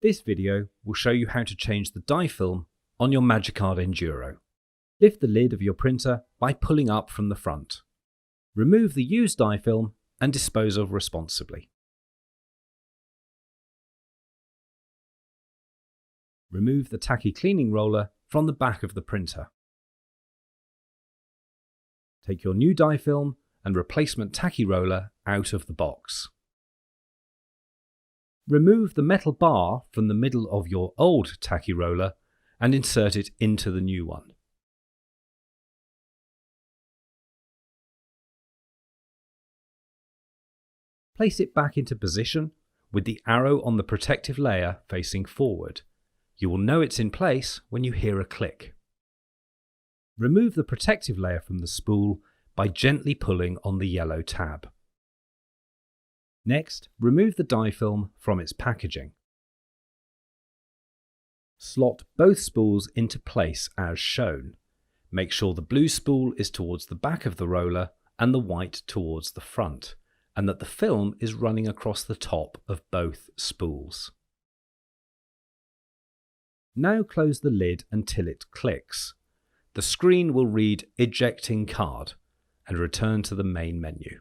This video will show you how to change the die film on your Magicard Enduro. Lift the lid of your printer by pulling up from the front. Remove the used die film and dispose of responsibly. Remove the tacky cleaning roller from the back of the printer. Take your new die film and replacement tacky roller out of the box. Remove the metal bar from the middle of your old tacky roller and insert it into the new one. Place it back into position with the arrow on the protective layer facing forward. You will know it's in place when you hear a click. Remove the protective layer from the spool by gently pulling on the yellow tab. Next, remove the die film from its packaging. Slot both spools into place as shown. Make sure the blue spool is towards the back of the roller and the white towards the front, and that the film is running across the top of both spools. Now close the lid until it clicks. The screen will read "Ejecting card" and return to the main menu.